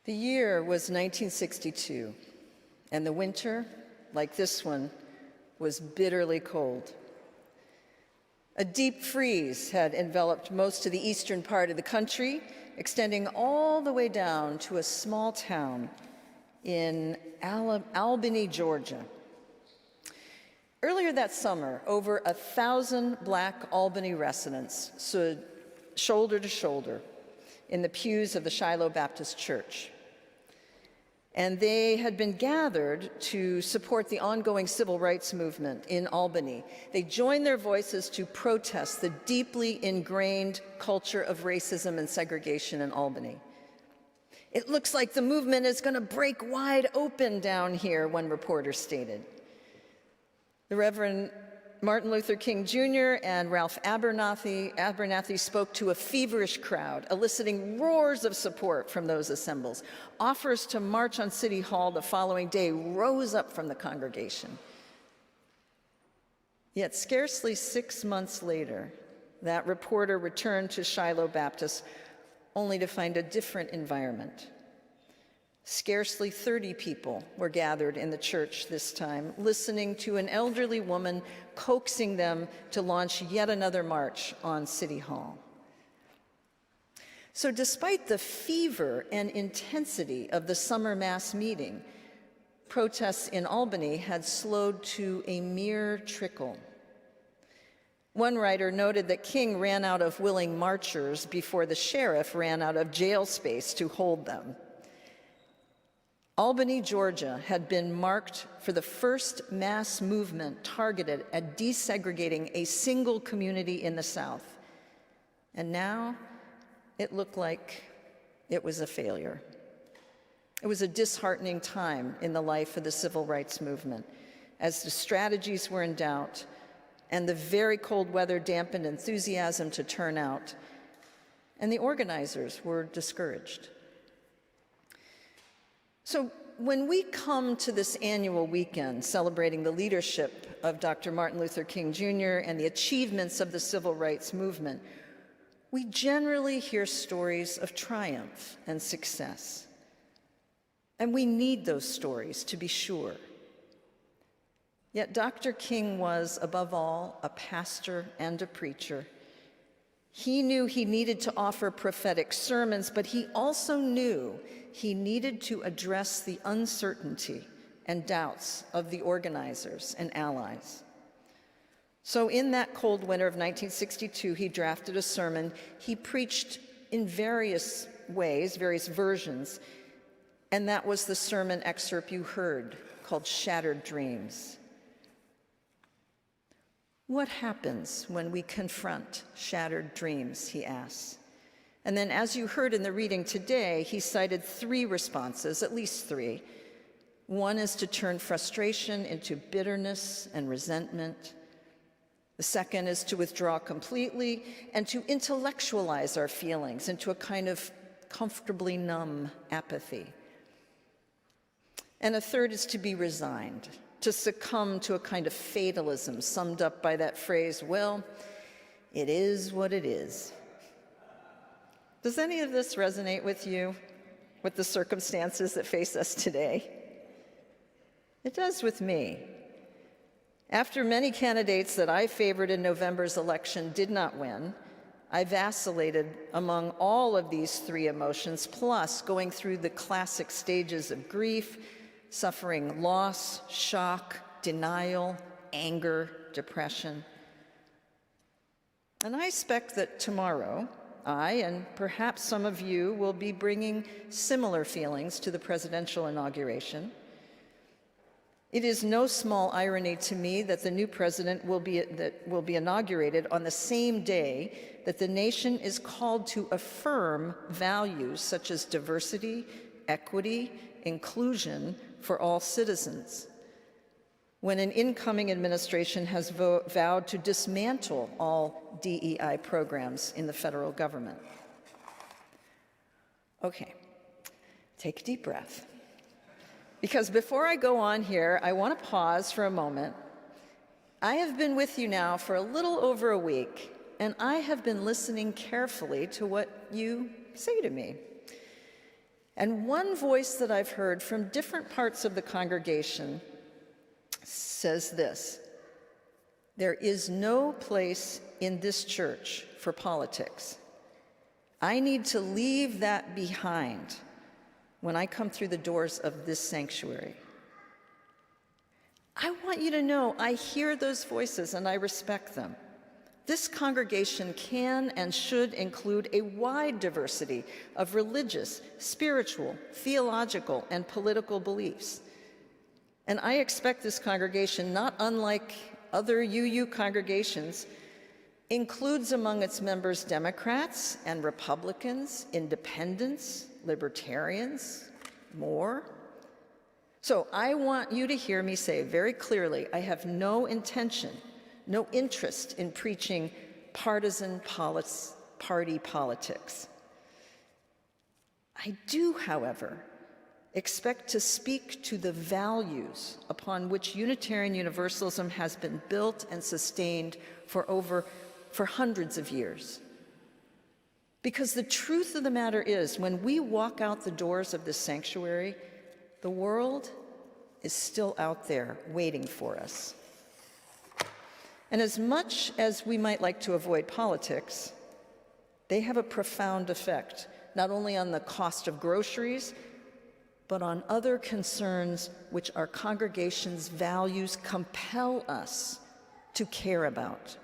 The year was 1962, and the winter, like this one, was bitterly cold. A deep freeze had enveloped most of the eastern part of the country, extending all the way down to a small town in Albany, Georgia. Earlier that summer, over 1,000 Black Albany residents stood shoulder to shoulder in the pews of the Shiloh Baptist Church. And they had been gathered to support the ongoing civil rights movement in Albany. They joined their voices to protest the deeply ingrained culture of racism and segregation in Albany. "It looks like the movement is going to break wide open down here," one reporter stated. The Reverend Martin Luther King Jr. and Ralph Abernathy spoke to a feverish crowd, eliciting roars of support from those assembled. Offers to march on City Hall the following day rose up from the congregation. Yet scarcely 6 months later, that reporter returned to Shiloh Baptist only to find a different environment. Scarcely 30 people were gathered in the church this time, listening to an elderly woman coaxing them to launch yet another march on City Hall. So despite the fever and intensity of the summer mass meeting, protests in Albany had slowed to a mere trickle. One writer noted that King ran out of willing marchers before the sheriff ran out of jail space to hold them. Albany, Georgia had been marked for the first mass movement targeted at desegregating a single community in the South. And now it looked like it was a failure. It was a disheartening time in the life of the civil rights movement, as the strategies were in doubt and the very cold weather dampened enthusiasm to turn out, and the organizers were discouraged. So when we come to this annual weekend celebrating the leadership of Dr. Martin Luther King Jr. and the achievements of the civil rights movement, we generally hear stories of triumph and success. And we need those stories, to be sure. Yet Dr. King was, above all, a pastor and a preacher. He knew he needed to offer prophetic sermons, but he also knew he needed to address the uncertainty and doubts of the organizers and allies. So in that cold winter of 1962, he drafted a sermon. He preached in various ways, various versions, and that was the sermon excerpt you heard, called Shattered Dreams. What happens when we confront shattered dreams, he asks. And then, as you heard in the reading today, he cited 3 responses, at least 3. One is to turn frustration into bitterness and resentment. The second is to withdraw completely and to intellectualize our feelings into a kind of comfortably numb apathy. And a third is to be resigned, to succumb to a kind of fatalism summed up by that phrase, "Well, it is what it is." Does any of this resonate with you, with the circumstances that face us today? It does with me. After many candidates that I favored in November's election did not win, I vacillated among all of these 3 emotions, plus going through the classic stages of grief, suffering loss, shock, denial, anger, depression. And I expect that tomorrow, I, and perhaps some of you, will be bringing similar feelings to the presidential inauguration. It is no small irony to me that the new president will be inaugurated on the same day that the nation is called to affirm values such as diversity, equity, inclusion for all citizens, when an incoming administration has vowed to dismantle all DEI programs in the federal government. Okay, take a deep breath. Because before I go on here, I want to pause for a moment. I have been with you now for a little over a week, and I have been listening carefully to what you say to me. And one voice that I've heard from different parts of the congregation says this: there is no place in this church for politics. I need to leave that behind when I come through the doors of this sanctuary. I want you to know I hear those voices and I respect them. This congregation can and should include a wide diversity of religious, spiritual, theological, and political beliefs. And I expect this congregation, not unlike other UU congregations, includes among its members Democrats and Republicans, independents, libertarians, more. So I want you to hear me say very clearly, I have no intention, no interest in preaching partisan party politics. I do, however, expect to speak to the values upon which Unitarian Universalism has been built and sustained for hundreds of years. Because the truth of the matter is, when we walk out the doors of this sanctuary, the world is still out there waiting for us. And as much as we might like to avoid politics, they have a profound effect, not only on the cost of groceries, but on other concerns which our congregation's values compel us to care about.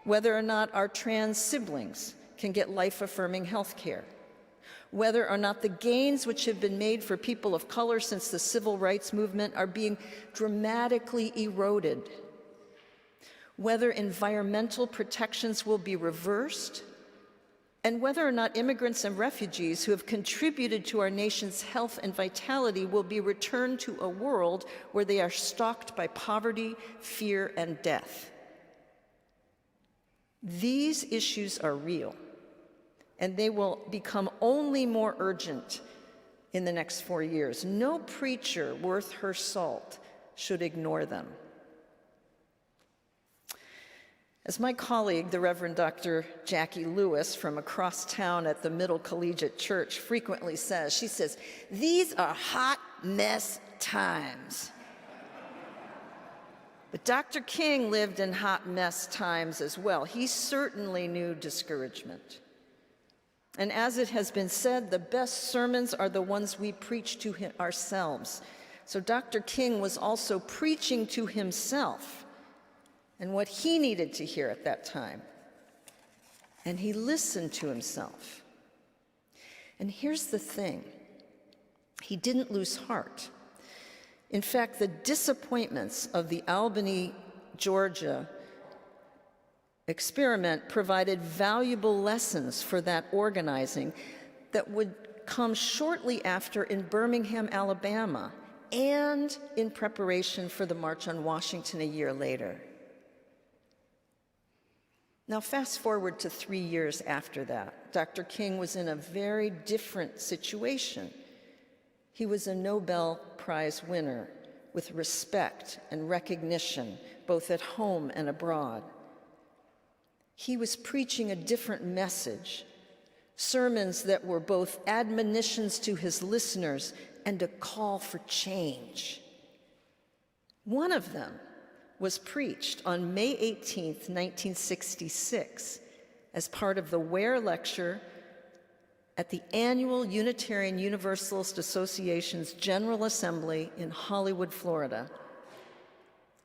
Whether or not our trans siblings can get life-affirming health care, whether or not the gains which have been made for people of color since the civil rights movement are being dramatically eroded, whether environmental protections will be reversed, and whether or not immigrants and refugees who have contributed to our nation's health and vitality will be returned to a world where they are stalked by poverty, fear, and death. These issues are real, and they will become only more urgent in the next 4 years. No preacher worth her salt should ignore them. As my colleague, the Reverend Dr. Jackie Lewis from across town at the Middle Collegiate Church frequently says, she says, "These are hot mess times." But Dr. King lived in hot mess times as well. He certainly knew discouragement. And as it has been said, the best sermons are the ones we preach to ourselves. So Dr. King was also preaching to himself and what he needed to hear at that time. And he listened to himself. And here's the thing, he didn't lose heart. In fact, the disappointments of the Albany, Georgia experiment provided valuable lessons for that organizing that would come shortly after in Birmingham, Alabama, and in preparation for the March on Washington a year later. Now, fast forward to 3 years after that. Dr. King was in a very different situation. He was a Nobel Prize winner with respect and recognition, both at home and abroad. He was preaching a different message, sermons that were both admonitions to his listeners and a call for change. One of them was preached on May 18th, 1966, as part of the Ware Lecture at the annual Unitarian Universalist Association's General Assembly in Hollywood, Florida.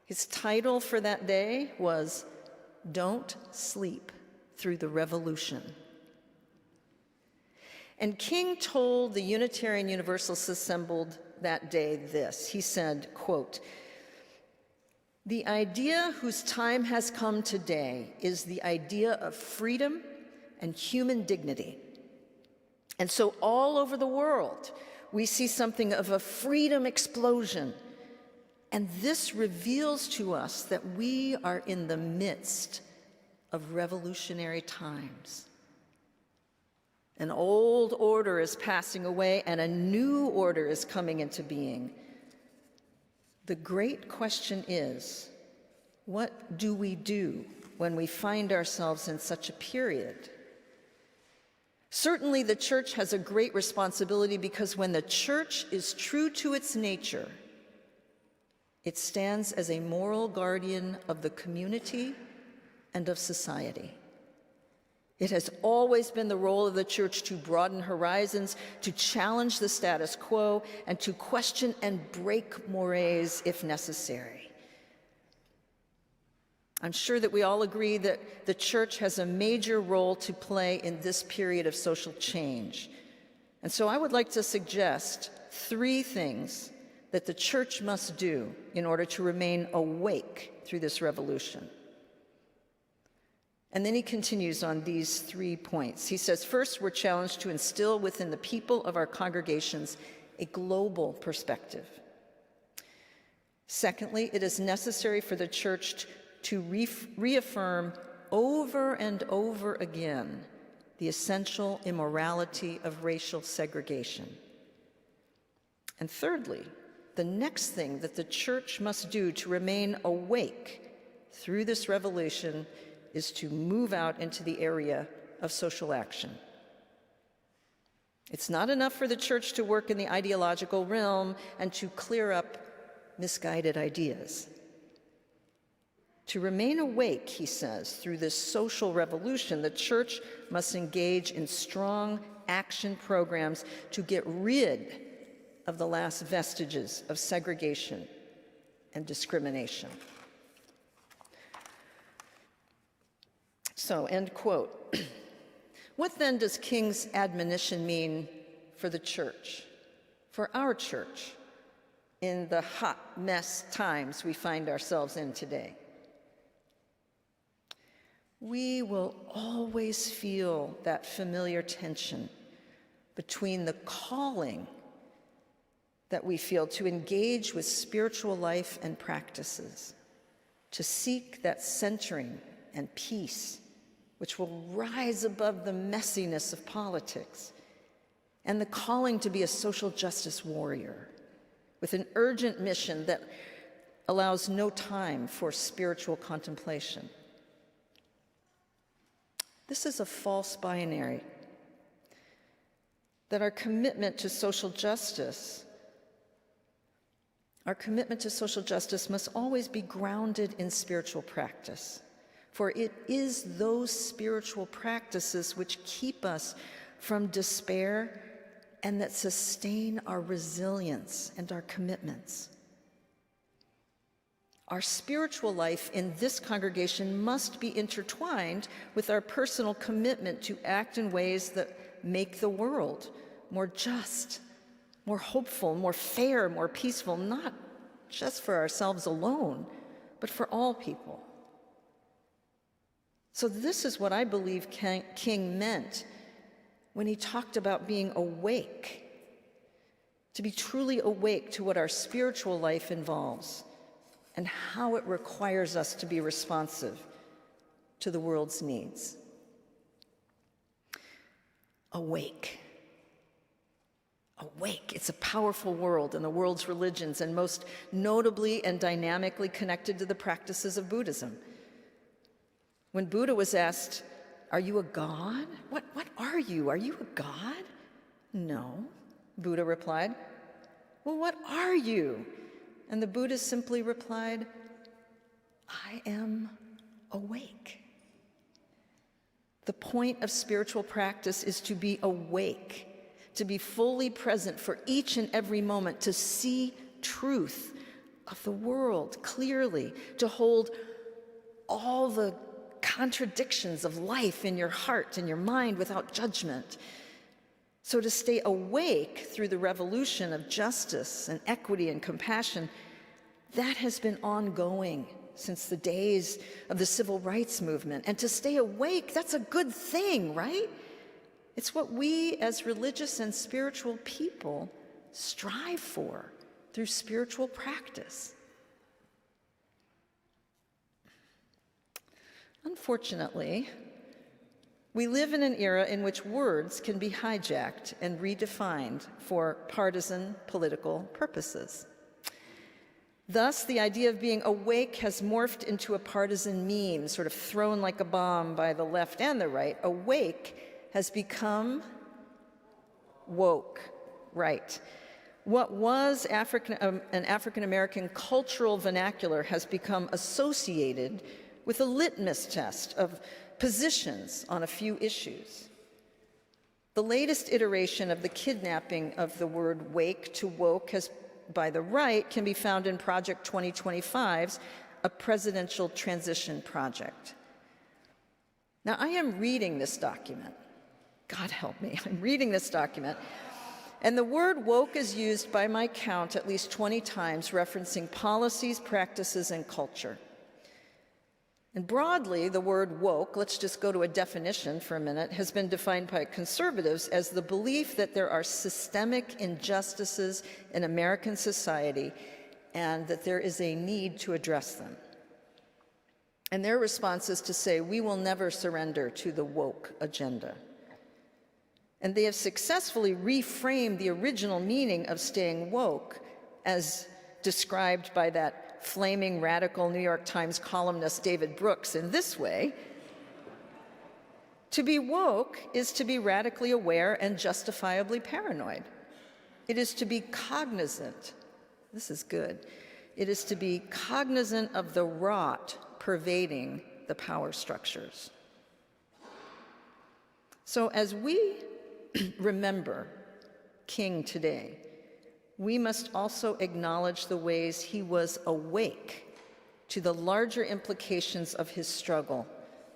His title for that day was "Don't Sleep Through the Revolution." And King told the Unitarian Universalists assembled that day this. He said, quote, "The idea whose time has come today is the idea of freedom and human dignity. And so all over the world, we see something of a freedom explosion. And this reveals to us that we are in the midst of revolutionary times. An old order is passing away and a new order is coming into being. The great question is, what do we do when we find ourselves in such a period? Certainly, the church has a great responsibility because when the church is true to its nature, it stands as a moral guardian of the community and of society. It has always been the role of the church to broaden horizons, to challenge the status quo, and to question and break mores if necessary. I'm sure that we all agree that the church has a major role to play in this period of social change. And so I would like to suggest 3 things that the church must do in order to remain awake through this revolution. And then he continues on these 3 points. He says, first, we're challenged to instill within the people of our congregations a global perspective. Secondly, it is necessary for the church to reaffirm over and over again the essential immorality of racial segregation. And thirdly, the next thing that the church must do to remain awake through this revolution is to move out into the area of social action. It's not enough for the church to work in the ideological realm and to clear up misguided ideas. To remain awake, he says, through this social revolution, the church must engage in strong action programs to get rid of the last vestiges of segregation and discrimination. So, end quote. What then does King's admonition mean for the church, for our church, in the hot mess times we find ourselves in today? We will always feel that familiar tension between the calling that we feel to engage with spiritual life and practices, to seek that centering and peace which will rise above the messiness of politics, and the calling to be a social justice warrior with an urgent mission that allows no time for spiritual contemplation. This is a false binary, that our commitment to social justice must always be grounded in spiritual practice, for it is those spiritual practices which keep us from despair and that sustain our resilience and our commitments. Our spiritual life in this congregation must be intertwined with our personal commitment to act in ways that make the world more just, more hopeful, more fair, more peaceful, not just for ourselves alone, but for all people. So this is what I believe King meant when he talked about being awake, to be truly awake to what our spiritual life involves and how it requires us to be responsive to the world's needs. Awake. Awake. It's a powerful world, and the world's religions, and most notably and dynamically connected to the practices of Buddhism. When Buddha was asked, "Are you a god? What are you? Are you a god?" "No," Buddha replied. "Well, what are you?" And the Buddha simply replied, "I am awake." The point of spiritual practice is to be awake, to be fully present for each and every moment, to see truth of the world clearly, to hold all the contradictions of life in your heart and your mind without judgment. So to stay awake through the revolution of justice and equity and compassion, that has been ongoing since the days of the civil rights movement. And to stay awake, that's a good thing, right? It's what we as religious and spiritual people strive for through spiritual practice. Unfortunately, we live in an era in which words can be hijacked and redefined for partisan political purposes. Thus, the idea of being awake has morphed into a partisan meme, sort of thrown like a bomb by the left and the right. Awake has become woke, right. What was an African-American cultural vernacular has become associated with a litmus test of positions on a few issues. The latest iteration of the kidnapping of the word wake to woke by the right can be found in Project 2025's A Presidential Transition Project. Now, I am reading this document. God help me, I'm reading this document. And the word woke is used by my count at least 20 times, referencing policies, practices, and culture. And broadly, the word woke, let's just go to a definition for a minute, has been defined by conservatives as the belief that there are systemic injustices in American society and that there is a need to address them. And their response is to say, we will never surrender to the woke agenda. And they have successfully reframed the original meaning of staying woke as described by that flaming radical New York Times columnist David Brooks in this way: to be woke is to be radically aware and justifiably paranoid. It is to be cognizant. This is good. It is to be cognizant of the rot pervading the power structures. So as we remember King today, we must also acknowledge the ways he was awake to the larger implications of his struggle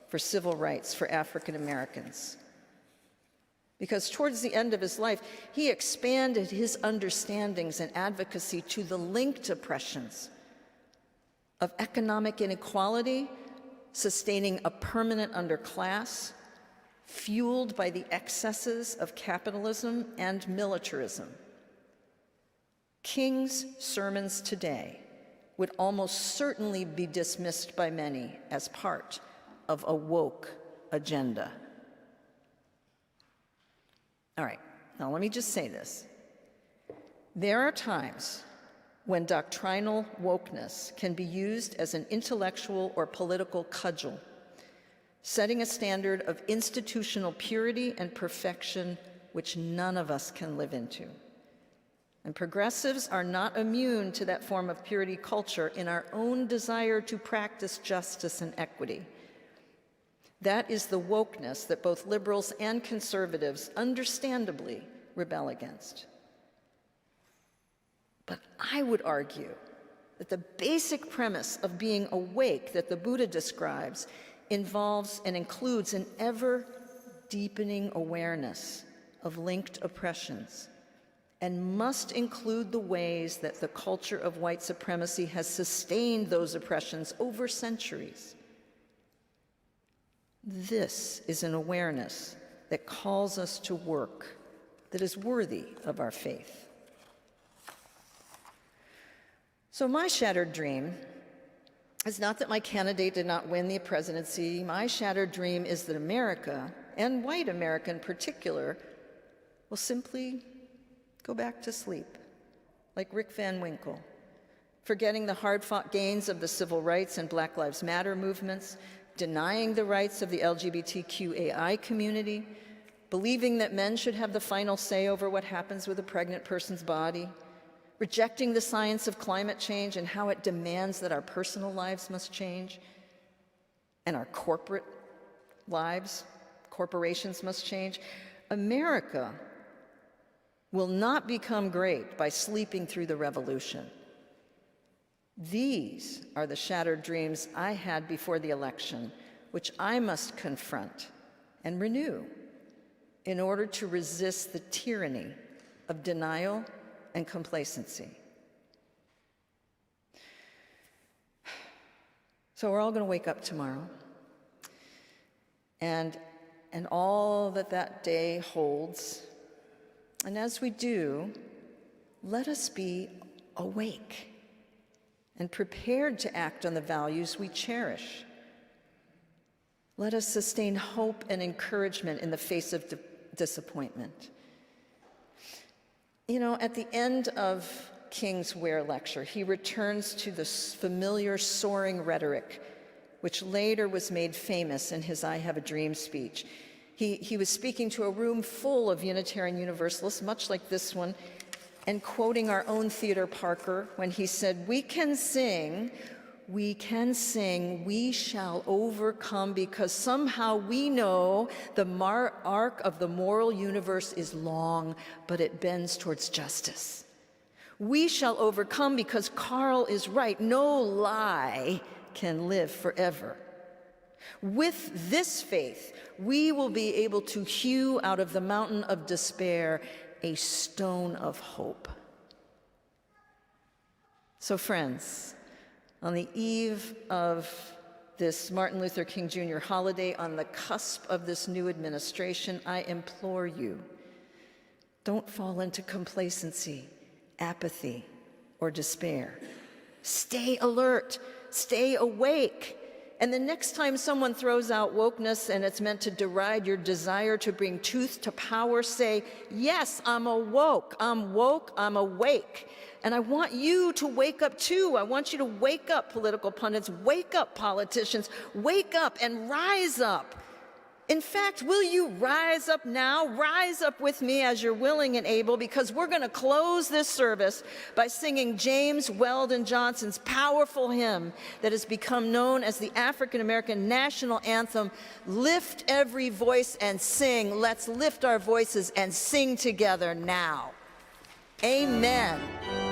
for civil rights for African Americans. Because towards the end of his life, he expanded his understandings and advocacy to the linked oppressions of economic inequality, sustaining a permanent underclass, fueled by the excesses of capitalism and militarism. King's sermons today would almost certainly be dismissed by many as part of a woke agenda. All right, now let me just say this. There are times when doctrinal wokeness can be used as an intellectual or political cudgel, setting a standard of institutional purity and perfection which none of us can live into. And progressives are not immune to that form of purity culture in our own desire to practice justice and equity. That is the wokeness that both liberals and conservatives understandably rebel against. But I would argue that the basic premise of being awake that the Buddha describes involves and includes an ever-deepening awareness of linked oppressions, and must include the ways that the culture of white supremacy has sustained those oppressions over centuries. This is an awareness that calls us to work that is worthy of our faith. So my shattered dream is not that my candidate did not win the presidency. My shattered dream is that America, and white America in particular, will simply go back to sleep, like Rick Van Winkle, forgetting the hard-fought gains of the civil rights and Black Lives Matter movements, denying the rights of the LGBTQAI community, believing that men should have the final say over what happens with a pregnant person's body, rejecting the science of climate change and how it demands that our personal lives must change, and our corporate lives, corporations must change. America will not become great by sleeping through the revolution. These are the shattered dreams I had before the election, which I must confront and renew in order to resist the tyranny of denial and complacency. So we're all going to wake up tomorrow, and all that day holds. And as we do, let us be awake and prepared to act on the values we cherish. Let us sustain hope and encouragement in the face of disappointment. You know, at the end of King's Ware lecture, he returns to the familiar soaring rhetoric, which later was made famous in his I Have a Dream speech. He was speaking to a room full of Unitarian Universalists, much like this one, and quoting our own Theodore Parker when he said, we can sing, we shall overcome, because somehow we know the arc of the moral universe is long, but it bends towards justice. We shall overcome because Carl is right. No lie can live forever. With this faith, we will be able to hew out of the mountain of despair a stone of hope. So friends, on the eve of this Martin Luther King Jr. holiday, on the cusp of this new administration, I implore you, don't fall into complacency, apathy, or despair. Stay alert, stay awake. And the next time someone throws out wokeness and it's meant to deride your desire to bring truth to power, say, yes, I'm awoke, I'm woke, I'm awake. And I want you to wake up too. I want you to wake up, political pundits, wake up, politicians, wake up and rise up. In fact, will you rise up now? Rise up with me as you're willing and able, because we're going to close this service by singing James Weldon Johnson's powerful hymn that has become known as the African American national anthem, Lift Every Voice and Sing. Let's lift our voices and sing together now. Amen.